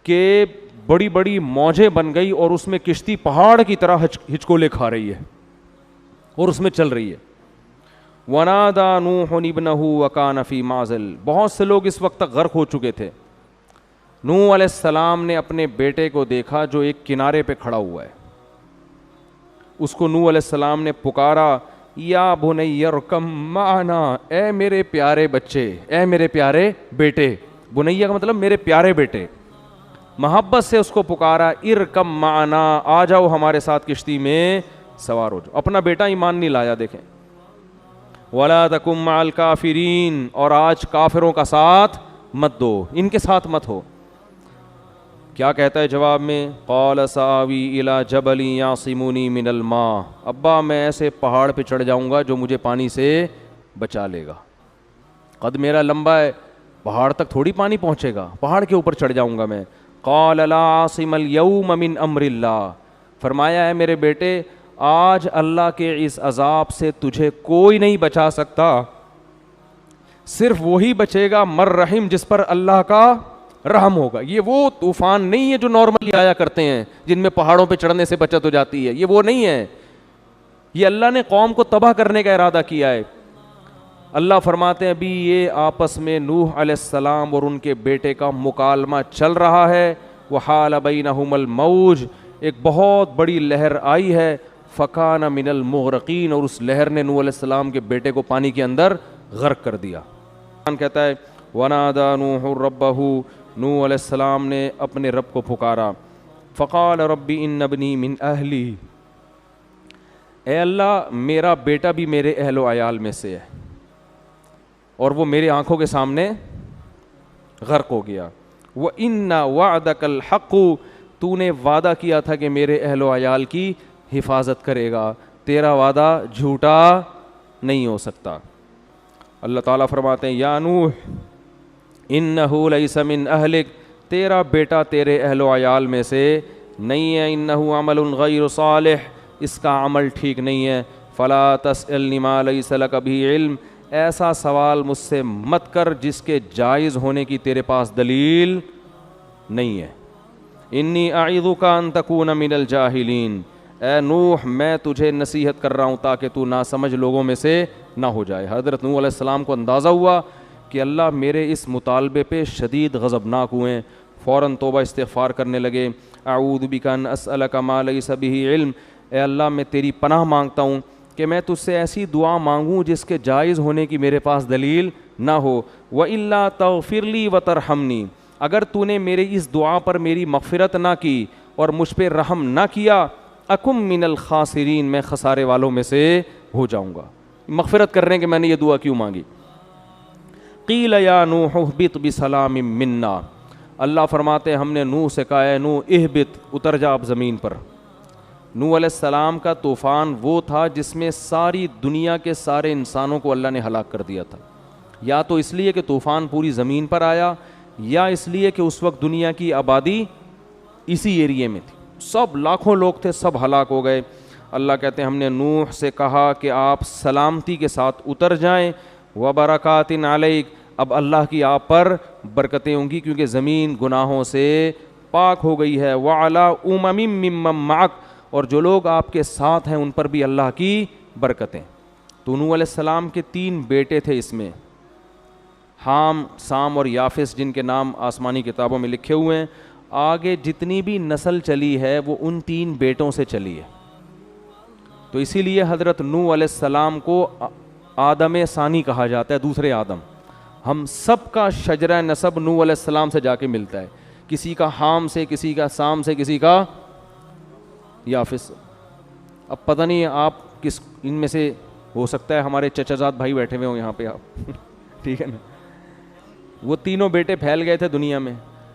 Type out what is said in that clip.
کہ بڑی بڑی موجیں بن گئی اور اس میں کشتی پہاڑ کی طرح ہچکولے کھا رہی ہے اور اس میں چل رہی ہے. وَنَادَى نُوحٌ ابْنَهُ وَكَانَ فِي مَعْزِلٍ. بہت سے لوگ اس وقت تک غرق ہو چکے تھے. نوح علیہ السلام نے اپنے بیٹے کو دیکھا جو ایک کنارے پہ کھڑا ہوا ہے. اس کو نوح علیہ السلام نے پکارا, یا بنی ارکم معنا, اے میرے پیارے بچے, اے میرے پیارے بیٹے. بنیا کا مطلب میرے پیارے بیٹے. محبت سے اس کو پکارا, ارکم معنا, آ جاؤ ہمارے ساتھ کشتی میں سوار ہو جاؤ. اپنا بیٹا ایمان نہیں لایا. دیکھیں, وَلَا تَكُن مَعَ الْكَافِرِينَ, اور آج کافروں کا ساتھ مت دو, ان کے ساتھ مت ہو. کیا کہتا ہے جواب میں؟ قَالَ سَآوِي إِلَى جَبَلٍ يَعْصِمُنِي مِنَ الْمَاءِ. ابا میں ایسے پہاڑ پہ چڑھ جاؤں گا جو مجھے پانی سے بچا لے گا. قد میرا لمبا ہے, پہاڑ تک تھوڑی پانی پہنچے گا, پہاڑ کے اوپر چڑھ جاؤں گا میں. قَالَ لَا عَاصِمَ الْيَوْمَ مِنْ أَمْرِ اللَّهِ. فرمایا ہے میرے بیٹے, آج اللہ کے اس عذاب سے تجھے کوئی نہیں بچا سکتا, صرف وہی بچے گا مر رحم, جس پر اللہ کا رحم ہوگا. یہ وہ طوفان نہیں ہے جو نارملی آیا کرتے ہیں جن میں پہاڑوں پہ چڑھنے سے بچت ہو جاتی ہے. یہ وہ نہیں ہے. یہ اللہ نے قوم کو تباہ کرنے کا ارادہ کیا ہے. اللہ فرماتے ہیں ابھی یہ آپس میں نوح علیہ السلام اور ان کے بیٹے کا مکالمہ چل رہا ہے. وحال بینہم الموج, ایک بہت بڑی لہر آئی ہے. فکان من المغرقین, اور اس لہر نے نوح علیہ السلام کے بیٹے کو پانی کے اندر غرق کر دیا. کہتا ہے ونادى نوح ربہ, نوح علیہ السلام نے اپنے رب کو پکارا. فقال رب ان ابنی من اہلی, اے اللہ میرا بیٹا بھی میرے اہل و عیال میں سے ہے اور وہ میرے آنکھوں کے سامنے غرق ہو گیا. وَإِنَّ وَعْدَكَ الْحَقُّ, تو نے وعدہ کیا تھا کہ میرے اہل و عیال کی حفاظت کرے گا, تیرا وعدہ جھوٹا نہیں ہو سکتا. اللہ تعالیٰ فرماتے ہیں یا نوح انہو لیس من اہلک, تیرا بیٹا تیرے اہل و عیال میں سے نہیں ہے. انہو عمل غیر صالح, اس کا عمل ٹھیک نہیں ہے. فلا تسألنی ما لیس لک بہ علم, ایسا سوال مجھ سے مت کر جس کے جائز ہونے کی تیرے پاس دلیل نہیں ہے. انی اعظک ان تکون من الجاہلین, اے نوح میں تجھے نصیحت کر رہا ہوں تاکہ تو ناسمجھ لوگوں میں سے نہ ہو جائے. حضرت نوح علیہ السلام کو اندازہ ہوا کہ اللہ میرے اس مطالبے پہ شدید غضبناک ہوئے. فوراً توبہ استغفار کرنے لگے. اعوذ بک ان اسألک ما لیس بہ علم, اے اللہ میں تیری پناہ مانگتا ہوں کہ میں تجھ سے ایسی دعا مانگوں جس کے جائز ہونے کی میرے پاس دلیل نہ ہو. وَإِلَّا تَغْفِرْ لِي وَتَرْحَمْنِي, اگر تو نے میرے اس دعا پر میری مغفرت نہ کی اور مجھ پہ رحم نہ کیا, اکم من الخاسرین, میں خسارے والوں میں سے ہو جاؤں گا. مغفرت کرنے کے میں نے یہ دعا کیوں مانگی؟ قیل یا نوح اہبط بسلام منا, اللہ فرماتے ہیں ہم نے نوح سے کہا ہے نوح اہبط, اتر جا اب زمین پر. نوح علیہ السلام کا طوفان وہ تھا جس میں ساری دنیا کے سارے انسانوں کو اللہ نے ہلاک کر دیا تھا. یا تو اس لیے کہ طوفان پوری زمین پر آیا, یا اس لیے کہ اس وقت دنیا کی آبادی اسی ایریے میں تھی, سب لاکھوں لوگ تھے, سب ہلاک ہو گئے. اللہ کہتے ہیں ہم نے نوح سے کہا کہ آپ سلامتی کے ساتھ اتر جائیں. وبرکات علیک, اب اللہ کی آپ پر برکتیں ہوں گی کیونکہ زمین گناہوں سے پاک ہو گئی ہے. وعلی امم ممن معک, اور جو لوگ آپ کے ساتھ ہیں ان پر بھی اللہ کی برکتیں. تو نوح علیہ السلام کے 3 بیٹے تھے اس میں, حام, سام اور یافس, جن کے نام آسمانی کتابوں میں لکھے ہوئے ہیں. آگے جتنی بھی نسل چلی ہے وہ ان 3 بیٹوں سے چلی ہے. تو اسی لیے حضرت نوح علیہ السلام کو آدم ثانی کہا جاتا ہے, دوسرے آدم. ہم سب کا شجرہ نسب نوح علیہ السلام سے جا کے ملتا ہے, کسی کا حام سے, کسی کا سام سے, کسی کا یافس. اب پتہ نہیں آپ کس ان میں سے, ہو سکتا ہے ہمارے چچا زاد بھائی بیٹھے ہوئے ہوں یہاں پہ آپ ٹھیک ہے نا. وہ تینوں بیٹے پھیل گئے تھے دنیا میں,